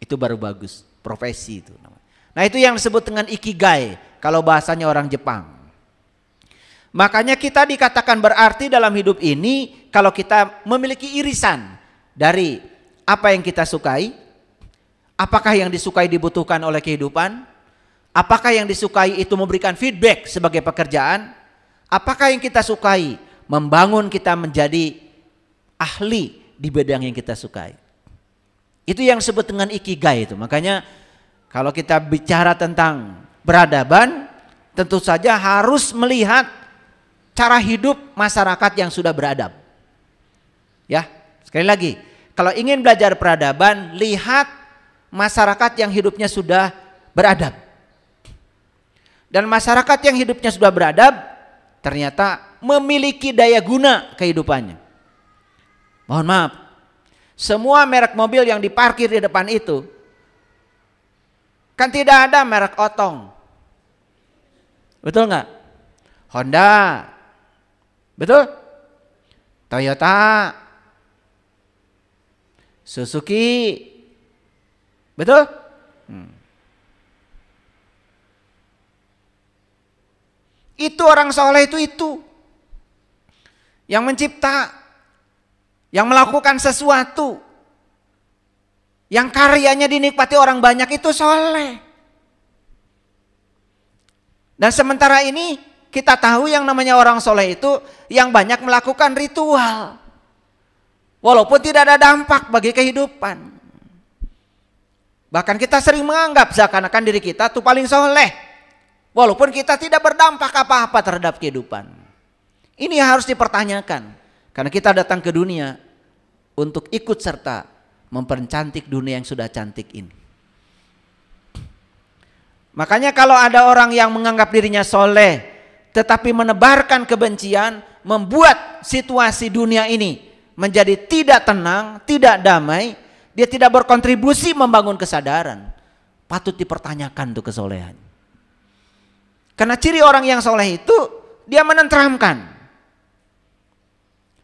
Itu baru bagus, profesi itu. Nah itu yang disebut dengan ikigai kalau bahasanya orang Jepang. Makanya kita dikatakan berarti dalam hidup ini kalau kita memiliki irisan dari apa yang kita sukai, apakah yang disukai dibutuhkan oleh kehidupan, apakah yang disukai itu memberikan feedback sebagai pekerjaan, apakah yang kita sukai membangun kita menjadi ahli di bidang yang kita sukai. Itu yang disebut dengan ikigai itu. Makanya kalau kita bicara tentang peradaban, tentu saja harus melihat cara hidup masyarakat yang sudah beradab. Ya, sekali lagi, kalau ingin belajar peradaban, lihat masyarakat yang hidupnya sudah beradab. Dan masyarakat yang hidupnya sudah beradab ternyata memiliki daya guna kehidupannya. Mohon maaf, semua merek mobil yang diparkir di depan itu kan tidak ada merek otong. Betul nggak? Honda, betul? Toyota, Suzuki, betul? Itu orang soleh itu yang mencipta, yang melakukan sesuatu, yang karyanya dinikmati orang banyak itu soleh. Dan sementara ini kita tahu yang namanya orang soleh itu yang banyak melakukan ritual, walaupun tidak ada dampak bagi kehidupan. Bahkan kita sering menganggap seakan-akan diri kita tuh paling soleh, walaupun kita tidak berdampak apa-apa terhadap kehidupan. Ini harus dipertanyakan. Karena kita datang ke dunia untuk ikut serta mempercantik dunia yang sudah cantik ini. Makanya kalau ada orang yang menganggap dirinya soleh tetapi menebarkan kebencian, membuat situasi dunia ini menjadi tidak tenang, tidak damai, dia tidak berkontribusi membangun kesadaran, patut dipertanyakan tuh kesolehan. Karena ciri orang yang soleh itu dia menenteramkan,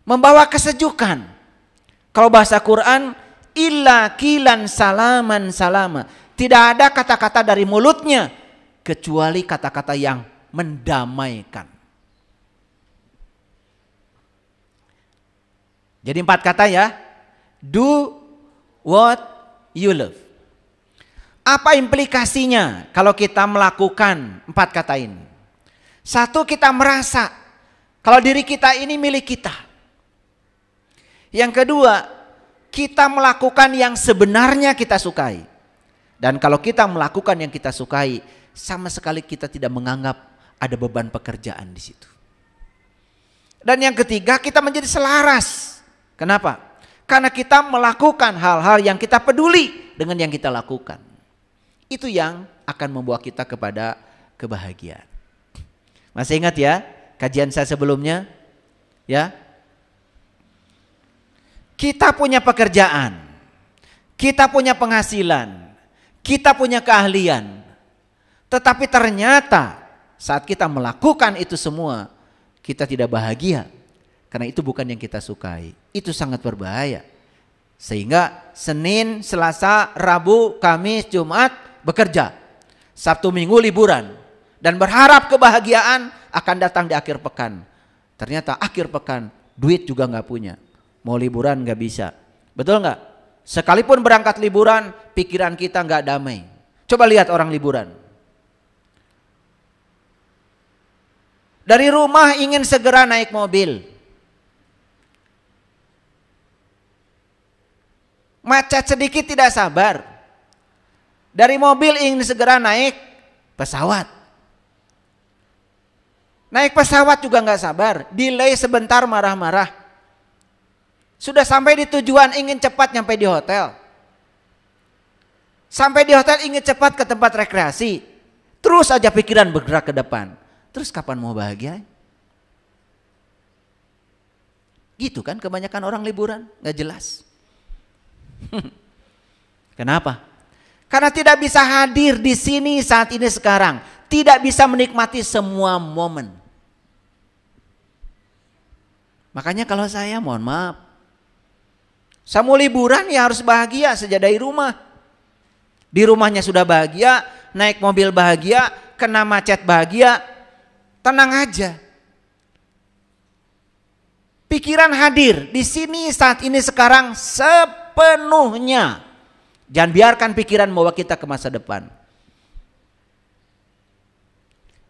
membawa kesejukan. Kalau bahasa Quran, illa kilan salaman salama. Tidak ada kata-kata dari mulutnya kecuali kata-kata yang mendamaikan. Jadi 4 kata ya. Do what you love. Apa implikasinya kalau kita melakukan 4 kata ini? 1, kita merasa kalau diri kita ini milik kita. Yang kedua, kita melakukan yang sebenarnya kita sukai. Dan kalau kita melakukan yang kita sukai, sama sekali kita tidak menganggap ada beban pekerjaan di situ. Dan yang ketiga, kita menjadi selaras. Kenapa? Karena kita melakukan hal-hal yang kita peduli dengan yang kita lakukan. Itu yang akan membawa kita kepada kebahagiaan. Masih ingat ya kajian saya sebelumnya? Ya. Kita punya pekerjaan, kita punya penghasilan, kita punya keahlian. Tetapi ternyata saat kita melakukan itu semua, kita tidak bahagia. Karena itu bukan yang kita sukai. Itu sangat berbahaya. Sehingga Senin, Selasa, Rabu, Kamis, Jumat bekerja. Sabtu Minggu liburan. Dan berharap kebahagiaan akan datang di akhir pekan. Ternyata akhir pekan duit juga gak punya. Mau liburan gak bisa. Betul gak? Sekalipun berangkat liburan, pikiran kita gak damai. Coba lihat orang liburan. Dari rumah ingin segera naik mobil. Macet sedikit tidak sabar. Dari mobil ingin segera naik pesawat. Naik pesawat juga gak sabar. Delay sebentar marah-marah. Sudah sampai di tujuan ingin cepat nyampe di hotel. Sampai di hotel ingin cepat ke tempat rekreasi. Terus aja pikiran bergerak ke depan. Terus kapan mau bahagia? Gitu kan kebanyakan orang liburan, gak jelas. Kenapa? Karena tidak bisa hadir di sini saat ini sekarang. Tidak bisa menikmati semua momen. Makanya kalau saya mohon maaf, saya mau liburan ya harus bahagia sejak dari rumah. Di rumahnya sudah bahagia, naik mobil bahagia, kena macet bahagia, tenang aja. Pikiran hadir di sini saat ini sekarang sepenuhnya. Jangan biarkan pikiran membawa kita ke masa depan.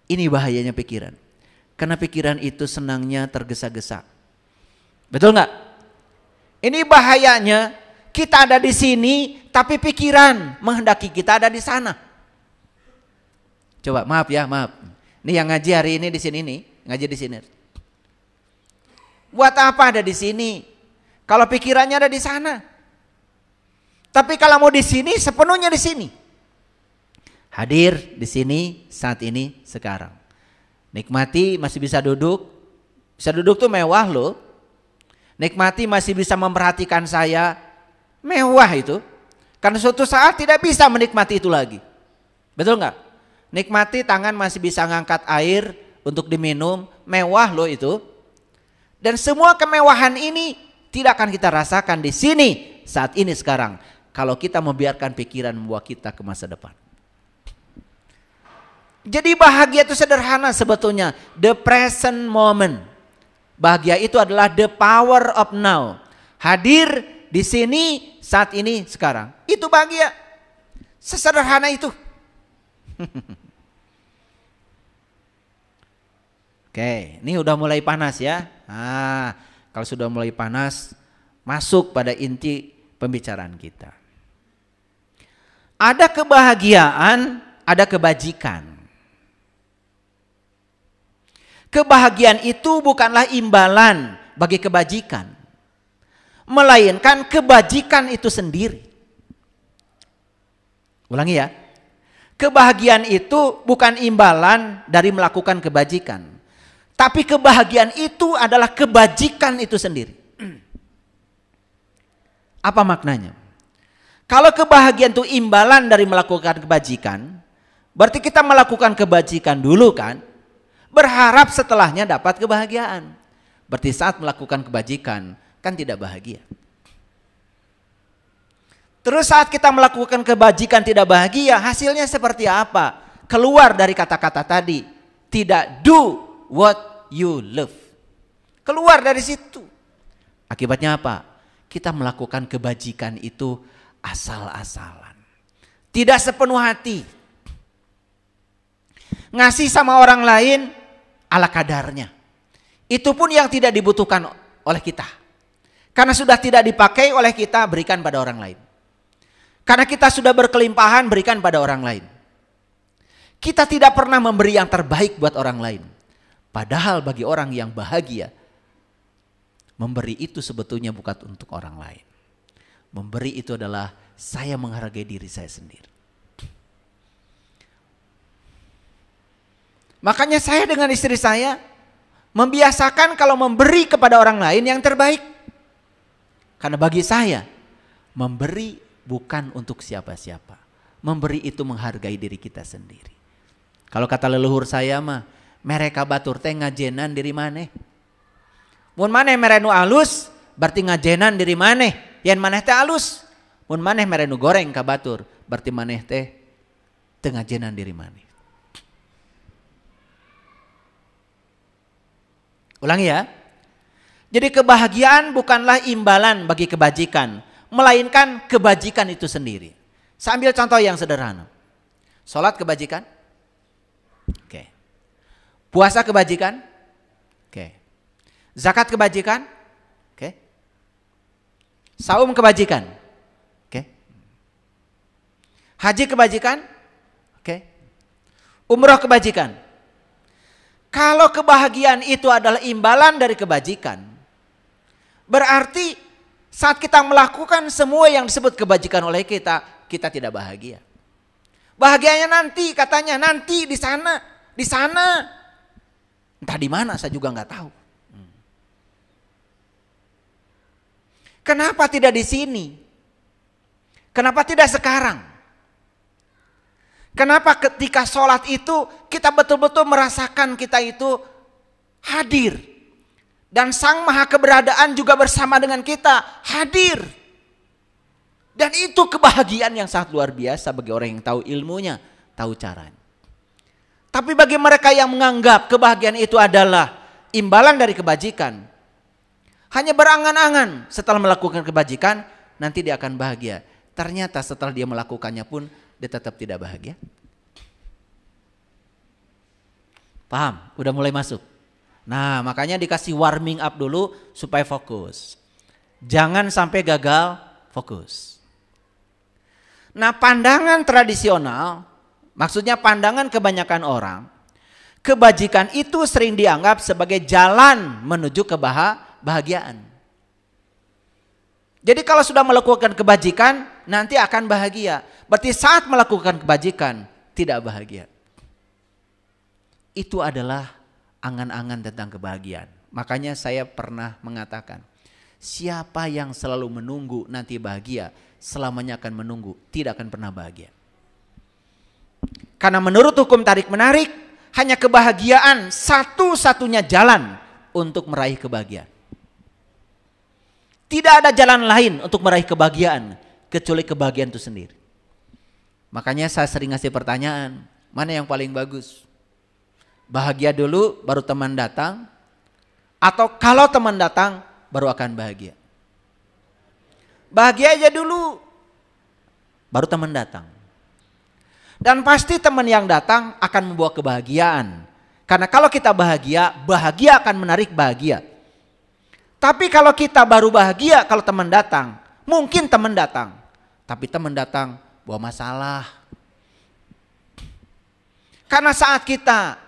Ini bahayanya pikiran. Karena pikiran itu senangnya tergesa-gesa. Betul nggak? Ini bahayanya kita ada di sini tapi pikiran menghendaki kita ada di sana. Coba maaf ya, maaf. Ini yang ngaji hari ini di sini nih, ngaji di sini. Buat apa ada di sini? Kalau pikirannya ada di sana. Tapi kalau mau di sini, sepenuhnya di sini. Hadir di sini, saat ini, sekarang. Nikmati masih bisa duduk. Bisa duduk tuh mewah loh. Nikmati masih bisa memperhatikan saya. Mewah itu. Karena suatu saat tidak bisa menikmati itu lagi. Betul nggak? Nikmati tangan masih bisa ngangkat air untuk diminum. Mewah loh itu. Dan semua kemewahan ini tidak akan kita rasakan di sini saat ini sekarang. Kalau kita membiarkan pikiran membawa kita ke masa depan. Jadi bahagia itu sederhana sebetulnya. The present moment. Bahagia itu adalah the power of now. Hadir di sini saat ini sekarang. Itu bahagia. Sesederhana itu. Oke, ini udah mulai panas ya. Nah, kalau sudah mulai panas, masuk pada inti pembicaraan kita. Ada kebahagiaan, ada kebajikan. Kebahagiaan itu bukanlah imbalan bagi kebajikan, melainkan kebajikan itu sendiri. Ulangi ya. Kebahagiaan itu bukan imbalan dari melakukan kebajikan. Tapi kebahagiaan itu adalah kebajikan itu sendiri. Apa maknanya? Kalau kebahagiaan itu imbalan dari melakukan kebajikan, berarti kita melakukan kebajikan dulu kan, berharap setelahnya dapat kebahagiaan. Berarti saat melakukan kebajikan kan tidak bahagia. Terus saat kita melakukan kebajikan tidak bahagia, hasilnya seperti apa? Keluar dari kata-kata tadi, tidak do what you love. Keluar dari situ. Akibatnya apa? Kita melakukan kebajikan itu asal-asalan. Tidak sepenuh hati. Ngasih sama orang lain ala kadarnya. Itu pun yang tidak dibutuhkan oleh kita. Karena sudah tidak dipakai oleh kita, berikan pada orang lain. Karena kita sudah berkelimpahan, berikan pada orang lain. Kita tidak pernah memberi yang terbaik buat orang lain. Padahal bagi orang yang bahagia, memberi itu sebetulnya bukan untuk orang lain. Memberi itu adalah saya menghargai diri saya sendiri. Makanya saya dengan istri saya membiasakan kalau memberi kepada orang lain yang terbaik. Karena bagi saya, memberi bukan untuk siapa-siapa. Memberi itu menghargai diri kita sendiri. Kalau kata leluhur saya mah, mereka batur teh ngajenan diri maneh. Mun maneh merenu alus, berarti ngajenan diri maneh. Yen maneh teh alus. Mun maneh merenu goreng ka batur, berarti maneh teh teu ngajenan diri maneh. Ulangi ya. Jadi kebahagiaan bukanlah imbalan bagi kebajikan, melainkan kebajikan itu sendiri. Saya ambil contoh yang sederhana. Sholat kebajikan? Oke. Puasa kebajikan? Oke. Zakat kebajikan? Oke. Saum kebajikan? Oke. Haji kebajikan? Oke. Umroh kebajikan? Kalau kebahagiaan itu adalah imbalan dari kebajikan, berarti saat kita melakukan semua yang disebut kebajikan oleh kita, kita tidak bahagia. Bahagianya nanti, katanya nanti di sana, di sana. Entah di mana saya juga nggak tahu. Kenapa tidak di sini? Kenapa tidak sekarang? Kenapa ketika sholat itu kita betul-betul merasakan kita itu hadir. Dan Sang Maha Keberadaan juga bersama dengan kita hadir. Dan itu kebahagiaan yang sangat luar biasa bagi orang yang tahu ilmunya, tahu caranya. Tapi bagi mereka yang menganggap kebahagiaan itu adalah imbalan dari kebajikan, hanya berangan-angan setelah melakukan kebajikan nanti dia akan bahagia. Ternyata setelah dia melakukannya pun dia tetap tidak bahagia. Paham? Udah mulai masuk. Nah, makanya dikasih warming up dulu supaya fokus. Jangan sampai gagal fokus. Nah, pandangan tradisional, maksudnya pandangan kebanyakan orang, kebajikan itu sering dianggap sebagai jalan menuju kebahagiaan. Jadi kalau sudah melakukan kebajikan, nanti akan bahagia. Berarti saat melakukan kebajikan, tidak bahagia. Itu adalah angan-angan tentang kebahagiaan. Makanya saya pernah mengatakan, siapa yang selalu menunggu nanti bahagia, selamanya akan menunggu, tidak akan pernah bahagia. Karena menurut hukum tarik-menarik, hanya kebahagiaan satu-satunya jalan untuk meraih kebahagiaan. Tidak ada jalan lain untuk meraih kebahagiaan kecuali kebahagiaan itu sendiri. Makanya saya sering ngasih pertanyaan, mana yang paling bagus? Bahagia dulu baru teman datang, atau kalau teman datang baru akan bahagia? Bahagia aja dulu, baru teman datang. Dan pasti teman yang datang akan membawa kebahagiaan. Karena kalau kita bahagia, bahagia akan menarik bahagia. Tapi kalau kita baru bahagia kalau teman datang, mungkin teman datang, tapi teman datang bawa masalah. Karena saat kita,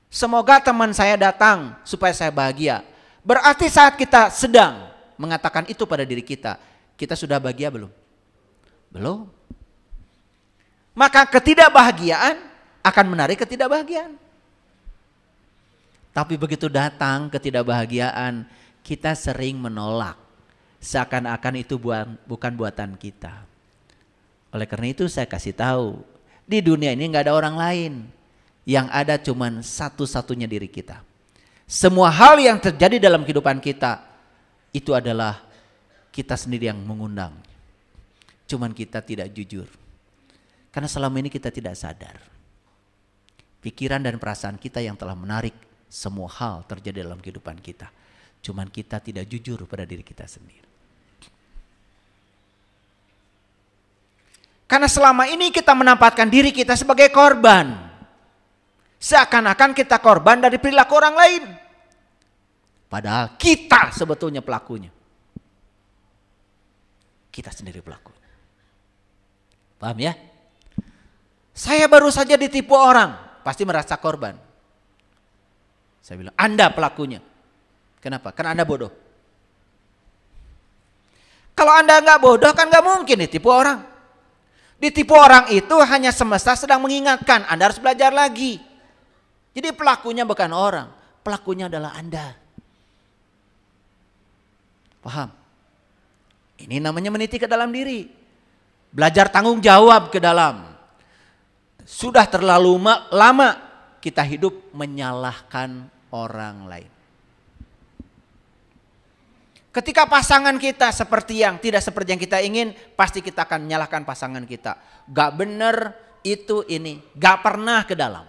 semoga teman saya datang supaya saya bahagia, berarti saat kita sedang mengatakan itu pada diri kita, kita sudah bahagia belum? Belum. Maka ketidakbahagiaan akan menarik ketidakbahagiaan. Tapi begitu datang ketidakbahagiaan, kita sering menolak. Seakan-akan itu bukan buatan kita. Oleh karena itu saya kasih tahu, di dunia ini nggak ada orang lain. Yang ada cuman satu-satunya diri kita. Semua hal yang terjadi dalam kehidupan kita, itu adalah kita sendiri yang mengundang. Cuman kita tidak jujur. Karena selama ini kita tidak sadar. Pikiran dan perasaan kita yang telah menarik semua hal terjadi dalam kehidupan kita. Cuman kita tidak jujur pada diri kita sendiri. Karena selama ini kita menempatkan diri kita sebagai korban. Seakan-akan kita korban dari perilaku orang lain. Padahal kita sebetulnya pelakunya. Kita sendiri pelaku. Paham ya? Saya baru saja ditipu orang, pasti merasa korban. Saya bilang, Anda pelakunya. Kenapa? Karena Anda bodoh. Kalau Anda nggak bodoh kan nggak mungkin ditipu orang. Ditipu orang itu hanya semesta sedang mengingatkan, Anda harus belajar lagi. Jadi pelakunya bukan orang, pelakunya adalah Anda. Paham? Ini namanya meniti ke dalam diri. Belajar tanggung jawab ke dalam. Sudah terlalu lama kita hidup menyalahkan orang lain. Ketika pasangan kita seperti yang tidak seperti yang kita ingin, pasti kita akan menyalahkan pasangan kita. Gak bener itu ini, gak pernah ke dalam.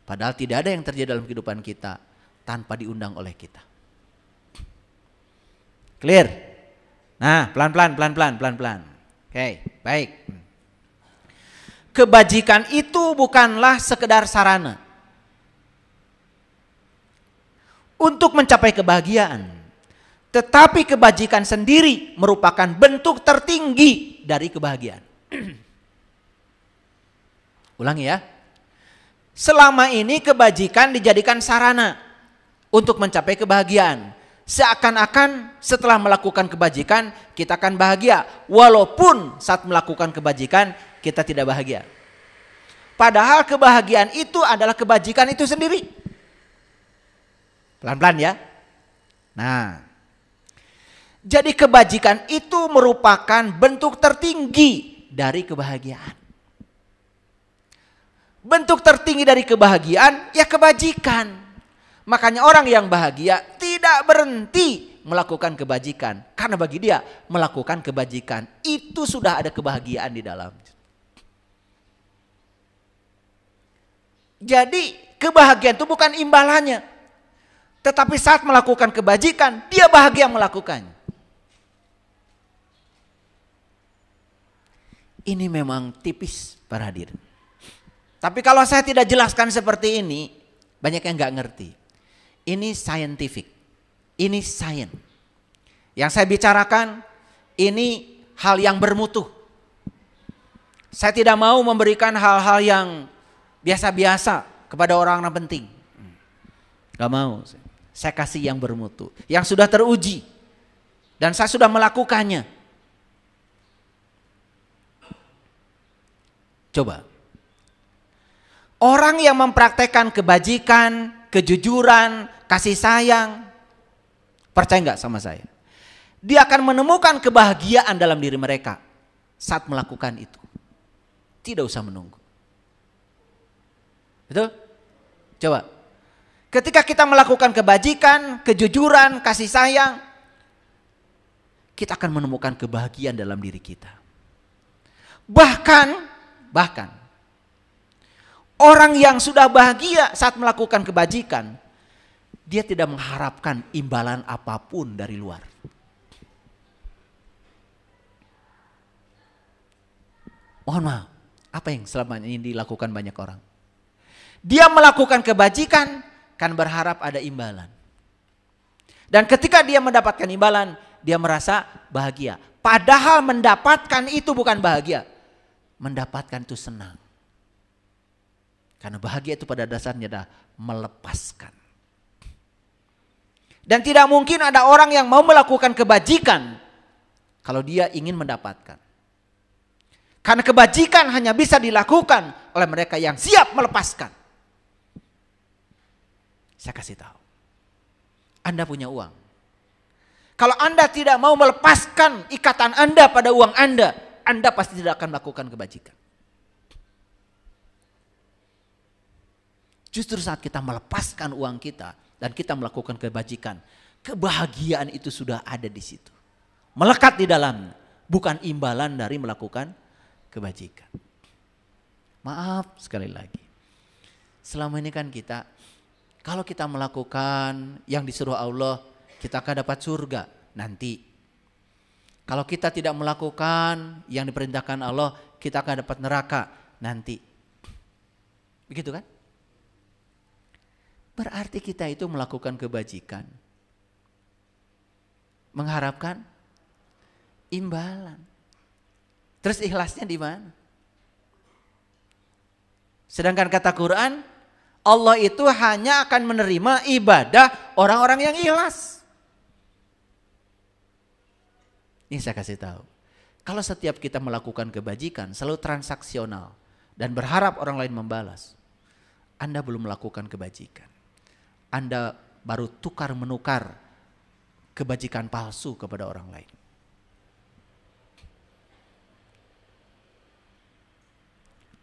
Padahal tidak ada yang terjadi dalam kehidupan kita tanpa diundang oleh kita. Clear? Nah, pelan-pelan. Oke, baik. Kebajikan itu bukanlah sekedar sarana untuk mencapai kebahagiaan. Tetapi kebajikan sendiri merupakan bentuk tertinggi dari kebahagiaan. Ulangi ya. Selama ini kebajikan dijadikan sarana untuk mencapai kebahagiaan. Seakan-akan setelah melakukan kebajikan kita akan bahagia. Walaupun saat melakukan kebajikan kita tidak bahagia. Padahal kebahagiaan itu adalah kebajikan itu sendiri. Pelan-pelan ya. Nah, jadi kebajikan itu merupakan bentuk tertinggi dari kebahagiaan. Bentuk tertinggi dari kebahagiaan ya kebajikan. Makanya orang yang bahagia tidak berhenti melakukan kebajikan. Karena bagi dia melakukan kebajikan itu sudah ada kebahagiaan di dalam. Jadi kebahagiaan itu bukan imbalannya. Tetapi saat melakukan kebajikan, dia bahagia melakukannya. Ini memang tipis para hadirin. Tapi kalau saya tidak jelaskan seperti ini, banyak yang nggak ngerti. Ini scientific, ini science. Yang saya bicarakan, ini hal yang bermutu. Saya tidak mau memberikan hal-hal yang biasa-biasa kepada orang-orang penting. Gak mau. Saya kasih yang bermutu, yang sudah teruji. Dan saya sudah melakukannya. Coba. Orang yang mempraktekkan kebajikan, kejujuran, kasih sayang. Percaya nggak sama saya? Dia akan menemukan kebahagiaan dalam diri mereka saat melakukan itu. Tidak usah menunggu. Betul? Coba. Ketika kita melakukan kebajikan, kejujuran, kasih sayang, kita akan menemukan kebahagiaan dalam diri kita. Bahkan orang yang sudah bahagia saat melakukan kebajikan, dia tidak mengharapkan imbalan apapun dari luar. Mohon maaf, apa yang selama ini dilakukan banyak orang? Dia melakukan kebajikan kan berharap ada imbalan. Dan ketika dia mendapatkan imbalan, dia merasa bahagia. Padahal mendapatkan itu bukan bahagia. Mendapatkan itu senang. Karena bahagia itu pada dasarnya adalah melepaskan. Dan tidak mungkin ada orang yang mau melakukan kebajikan kalau dia ingin mendapatkan. Karena kebajikan hanya bisa dilakukan oleh mereka yang siap melepaskan. Saya kasih tahu. Anda punya uang. Kalau Anda tidak mau melepaskan ikatan Anda pada uang Anda pasti tidak akan melakukan kebajikan. Justru saat kita melepaskan uang kita dan kita melakukan kebajikan, kebahagiaan itu sudah ada di situ. Melekat di dalamnya, bukan imbalan dari melakukan kebajikan. Maaf sekali lagi. Selama ini kan kita, kalau kita melakukan yang disuruh Allah, kita akan dapat surga nanti. Kalau kita tidak melakukan yang diperintahkan Allah, kita akan dapat neraka nanti. Begitu kan? Berarti kita itu melakukan kebajikan, mengharapkan imbalan. Terus ikhlasnya di mana? Sedangkan kata Quran, Allah itu hanya akan menerima ibadah orang-orang yang ikhlas. Ini saya kasih tahu. Kalau setiap kita melakukan kebajikan selalu transaksional dan berharap orang lain membalas, Anda belum melakukan kebajikan. Anda baru tukar-menukar kebajikan palsu kepada orang lain.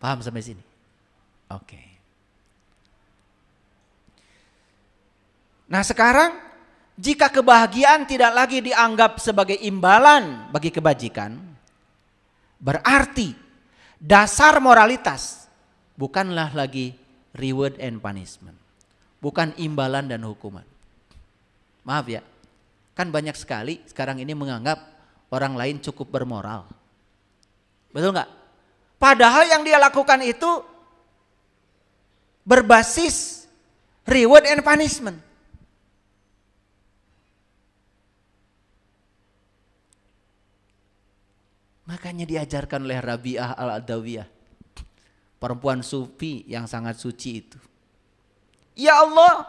Paham sampai sini? Oke. Nah sekarang, jika kebahagiaan tidak lagi dianggap sebagai imbalan bagi kebajikan, berarti dasar moralitas bukanlah lagi reward and punishment. Bukan imbalan dan hukuman. Maaf ya, kan banyak sekali sekarang ini menganggap orang lain cukup bermoral. Betul nggak? Padahal yang dia lakukan itu berbasis reward and punishment. Makanya diajarkan oleh Rabi'ah al-Adawiyah, perempuan sufi yang sangat suci itu. Ya Allah,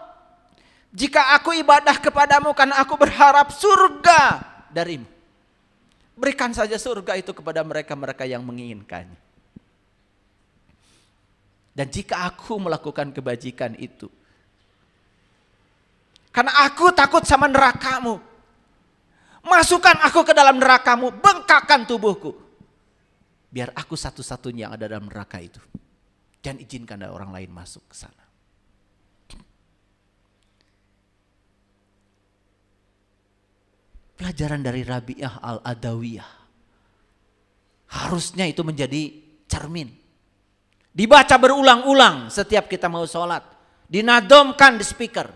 jika aku ibadah kepadamu karena aku berharap surga darimu, berikan saja surga itu kepada mereka-mereka yang menginginkannya. Dan jika aku melakukan kebajikan itu, karena aku takut sama nerakamu, masukkan aku ke dalam nerakamu, bengkakkan tubuhku. Biar aku satu-satunya yang ada dalam neraka itu. Jangan izinkan ada orang lain masuk ke sana. pelajaran dari Rabi'ah Al-Adawiyah. Harusnya itu menjadi cermin. Dibaca berulang-ulang setiap kita mau sholat. Dinadomkan di speaker.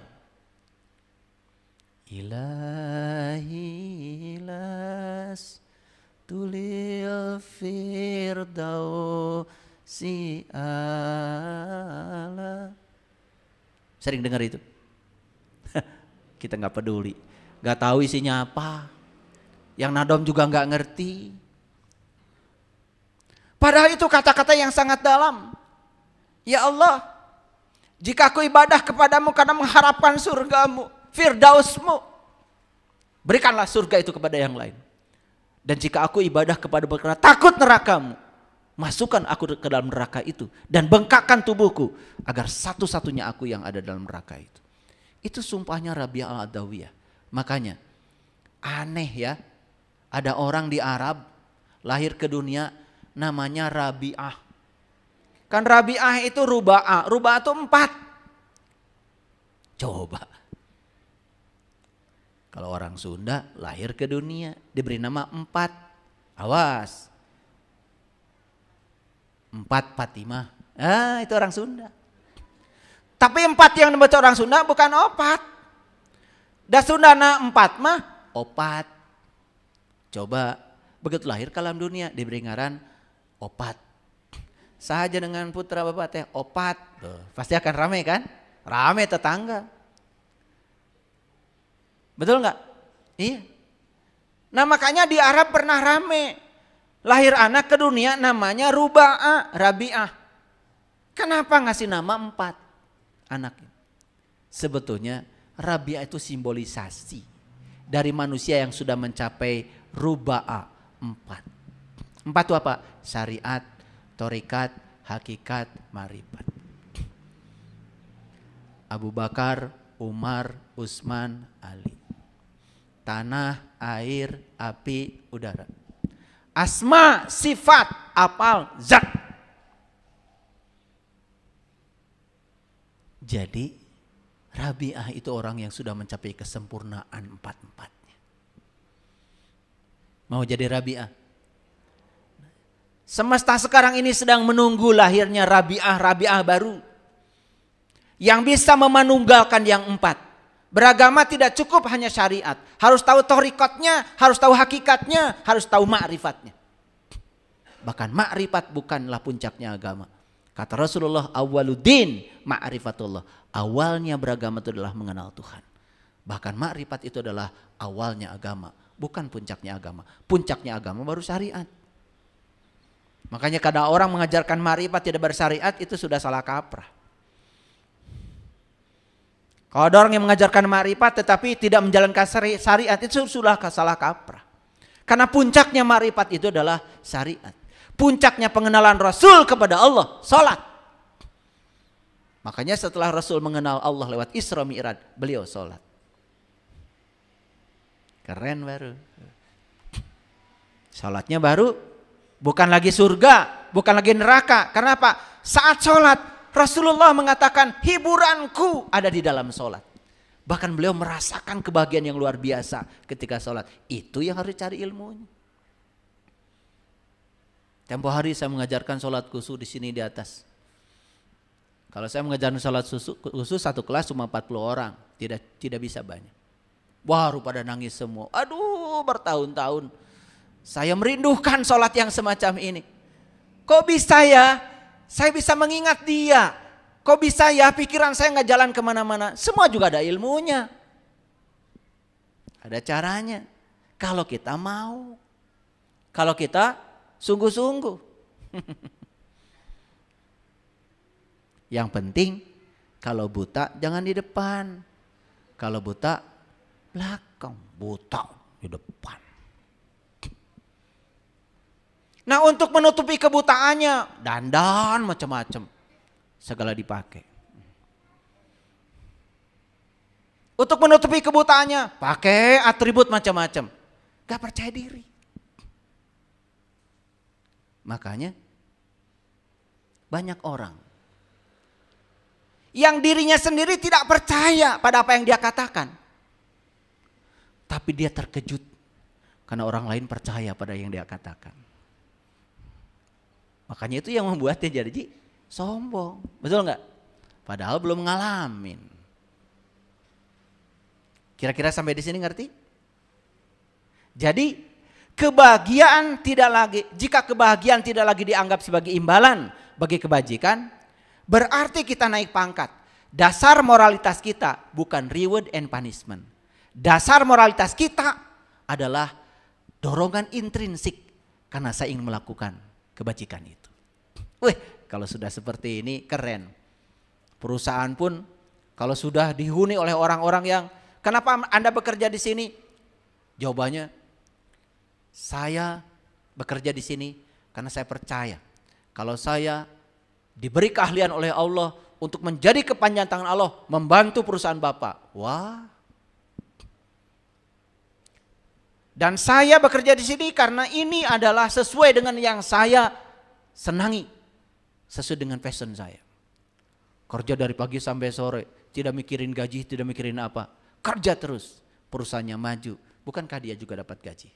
Ilahi las tulil firdausi ala. Sering dengar itu? Kita nggak peduli, nggak tahu isinya apa. Yang nadom juga nggak ngerti. Padahal itu kata-kata yang sangat dalam. Ya Allah, jika aku ibadah kepadamu karena mengharapkan surgamu, firdausmu, berikanlah surga itu kepada yang lain. Dan jika aku ibadah kepada karena takut nerakamu, masukkan aku ke dalam neraka itu dan bengkakkan tubuhku agar satu-satunya aku yang ada dalam neraka itu. Itu sumpahnya Rabi'ah Al-Adawiyah. Makanya aneh ya, ada orang di Arab lahir ke dunia namanya Rabi'ah. Kan Rabi'ah itu Ruba'ah. Ruba'ah itu 4. Coba. Kalau orang Sunda lahir ke dunia diberi nama 4. Awas. 4 Fatimah. Itu orang Sunda. Tapi 4 yang dibaca orang Sunda bukan opat. Da Sundana 4 mah opat. Coba begitu lahir ke alam dunia diberi ngaran opat. Saja dengan putra bapak teh opat. Tuh, pasti akan ramai kan? Ramai tetangga. Betul nggak? Iya. Nah makanya di Arab pernah ramai. Lahir anak ke dunia namanya Ruba'ah, Rabi'ah. Kenapa ngasih nama 4 anaknya? Sebetulnya Rabi'ah itu simbolisasi dari manusia yang sudah mencapai Ruba'ah 4. 4 itu apa? Syariat, thorikat, hakikat, marifat. Abu Bakar, Umar, Utsman, Ali. Tanah, air, api, udara. Asma, sifat, apal, zat. Jadi Rabi'ah itu orang yang sudah mencapai kesempurnaan 4-4-nya. Mau jadi Rabi'ah? Semesta sekarang ini sedang menunggu lahirnya Rabi'ah baru. Yang bisa memanunggalkan yang 4. Beragama tidak cukup hanya syariat. Harus tahu thorikotnya, harus tahu hakikatnya, harus tahu ma'rifatnya. Bahkan ma'rifat bukanlah puncaknya agama. Kata Rasulullah, awwaluddin ma'rifatullah. Awalnya beragama itu adalah mengenal Tuhan. Bahkan ma'rifat itu adalah awalnya agama. Bukan puncaknya agama. Puncaknya agama baru syariat. Makanya kadang orang mengajarkan ma'rifat tidak bersyariat itu sudah salah kaprah. Kalau ada orang yang mengajarkan ma'rifat tetapi tidak menjalankan syariat itu sudah salah kaprah. Karena puncaknya ma'rifat itu adalah syariat. Puncaknya pengenalan Rasul kepada Allah, salat. Makanya setelah Rasul mengenal Allah lewat Isra Mi'raj, beliau salat. Keren baru. Salatnya baru, bukan lagi surga, bukan lagi neraka. Karena apa? Saat salat Rasulullah mengatakan hiburanku ada di dalam salat. Bahkan beliau merasakan kebahagiaan yang luar biasa ketika salat. Itu yang harus cari ilmunya. Tempo hari saya mengajarkan sholat khusus di sini di atas. Kalau saya mengajarkan sholat khusus satu kelas cuma 40 orang, tidak bisa banyak. Baru pada nangis semua. Aduh, bertahun-tahun saya merindukan sholat yang semacam ini. Kok bisa ya? Saya bisa mengingat dia. Kok bisa ya pikiran saya nggak jalan kemana-mana? Semua juga ada ilmunya. Ada caranya. Kalau kita mau. Kalau kita sungguh-sungguh. Yang penting kalau buta jangan di depan. Kalau buta belakang. Buta di depan. Nah untuk menutupi kebutaannya dandan macam-macam. Segala dipakai. Untuk menutupi kebutaannya pakai atribut macam-macam. Gak percaya diri. Makanya banyak orang yang dirinya sendiri tidak percaya pada apa yang dia katakan. Tapi dia terkejut Karena orang lain percaya pada yang dia katakan. Makanya itu yang membuat dia jadi sombong. Betul nggak? Padahal belum ngalamin. Kira-kira sampai di sini ngerti? Jadi kebahagiaan tidak lagi, jika kebahagiaan tidak lagi dianggap sebagai imbalan bagi kebajikan, berarti kita naik pangkat. Dasar moralitas kita bukan reward and punishment. Dasar moralitas kita adalah dorongan intrinsik karena saya ingin melakukan kebajikan itu. Wih, kalau sudah seperti ini keren. Perusahaan pun kalau sudah dihuni oleh orang-orang yang, kenapa Anda bekerja di sini? Jawabannya, saya bekerja di sini karena saya percaya kalau saya diberi keahlian oleh Allah untuk menjadi kepanjangan tangan Allah membantu perusahaan Bapak. Wah. Dan saya bekerja di sini karena ini adalah sesuai dengan yang saya senangi, sesuai dengan passion saya. Kerja dari pagi sampai sore, tidak mikirin gaji, tidak mikirin apa. Kerja terus, perusahaannya maju. Bukankah dia juga dapat gaji?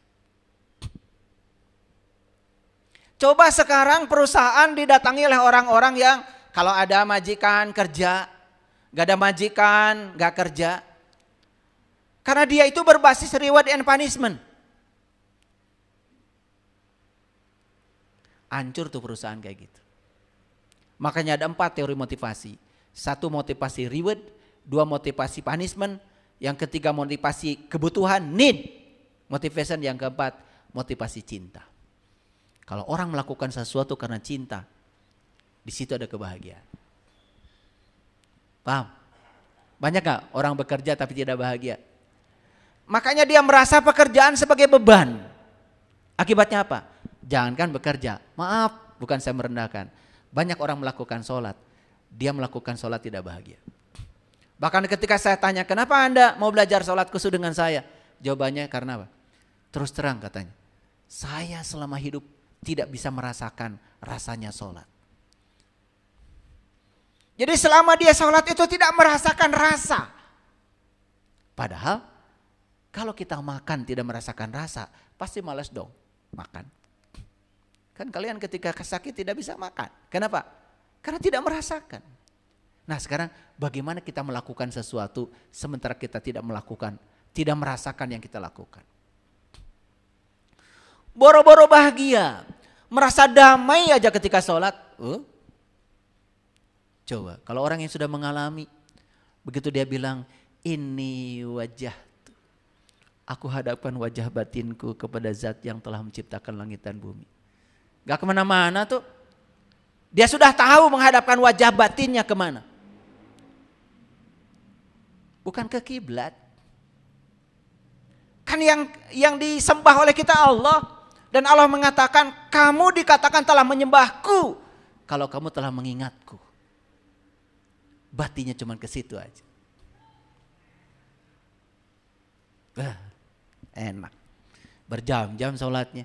Coba sekarang perusahaan didatangi oleh orang-orang yang kalau ada majikan kerja, gak ada majikan gak kerja. Karena dia itu berbasis reward and punishment. Hancur tuh perusahaan kayak gitu. Makanya ada 4 teori motivasi. 1 motivasi reward, 2 motivasi punishment, yang ketiga motivasi kebutuhan, need, motivation, yang keempat motivasi cinta. Kalau orang melakukan sesuatu karena cinta, di situ ada kebahagiaan. Paham? Banyak gak orang bekerja tapi tidak bahagia? Makanya dia merasa pekerjaan sebagai beban. Akibatnya apa? Jangankan bekerja, maaf, bukan saya merendahkan. Banyak orang melakukan sholat, dia melakukan sholat tidak bahagia. Bahkan ketika saya tanya, kenapa Anda mau belajar sholat khusyuk dengan saya? Jawabannya karena apa? Terus terang katanya, saya selama hidup tidak bisa merasakan rasanya sholat. Jadi selama dia sholat itu tidak merasakan rasa. Padahal kalau kita makan tidak merasakan rasa, pasti malas dong makan. Kan kalian ketika sakit tidak bisa makan. Kenapa? Karena tidak merasakan. Nah sekarang bagaimana kita melakukan sesuatu sementara kita tidak melakukan, tidak merasakan yang kita lakukan. Boro-boro bahagia, merasa damai aja ketika sholat. Coba kalau orang yang sudah mengalami, begitu dia bilang, ini wajah, aku hadapkan wajah batinku kepada zat yang telah menciptakan langit dan bumi. Gak kemana-mana tuh. Dia sudah tahu menghadapkan wajah batinnya kemana. Bukan ke kiblat. Kan yang disembah oleh kita Allah. Dan Allah mengatakan, kamu dikatakan telah menyembahku kalau kamu telah mengingatku. Batinnya cuma ke situ aja. Enak. Berjam-jam sholatnya.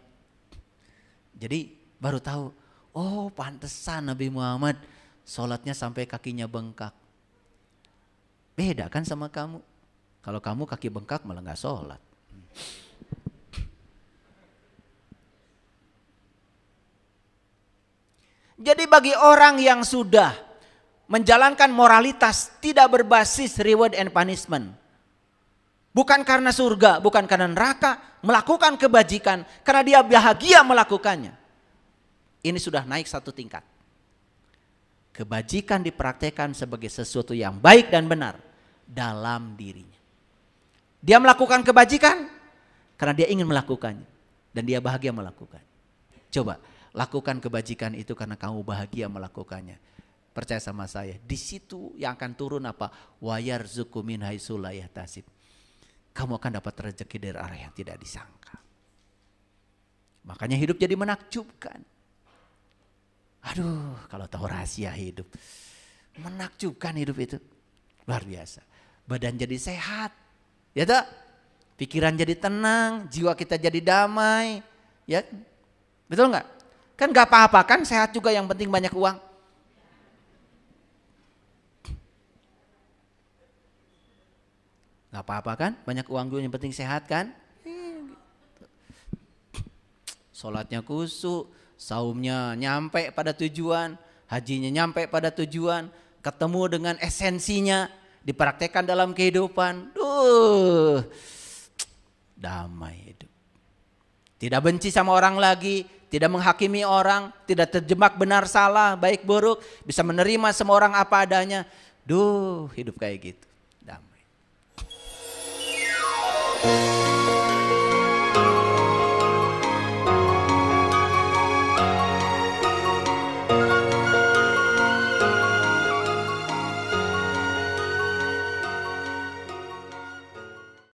Jadi baru tahu, oh pantesan Nabi Muhammad sholatnya sampai kakinya bengkak. Beda kan sama kamu. Kalau kamu kaki bengkak malah gak sholat. Jadi bagi orang yang sudah menjalankan moralitas tidak berbasis reward and punishment. Bukan karena surga, bukan karena neraka, melakukan kebajikan karena dia bahagia melakukannya. Ini sudah naik 1 tingkat. Kebajikan dipraktekkan sebagai sesuatu yang baik dan benar dalam dirinya. Dia melakukan kebajikan karena dia ingin melakukannya dan dia bahagia melakukannya. Coba lakukan kebajikan itu karena kamu bahagia melakukannya. Percaya sama saya, di situ yang akan turun apa? Wa yarzuqu min haitsu la yahtasib. Kamu akan dapat rezeki dari arah yang tidak disangka. Makanya hidup jadi menakjubkan. Aduh, kalau tahu rahasia hidup. Menakjubkan hidup itu. Luar biasa. Badan jadi sehat. Ya tak? Pikiran jadi tenang, jiwa kita jadi damai. Ya, betul nggak? Kan nggak apa-apa kan, sehat juga, yang penting banyak uang. Nggak apa-apa kan, banyak uang juga yang penting sehat kan. sholatnya khusyuk, saumnya nyampe pada tujuan, hajinya nyampe pada tujuan, ketemu dengan esensinya, dipraktekkan dalam kehidupan. Damai hidup. Tidak benci sama orang lagi, tidak menghakimi orang, tidak terjebak benar salah, baik buruk, bisa menerima semua orang apa adanya. Hidup kayak gitu.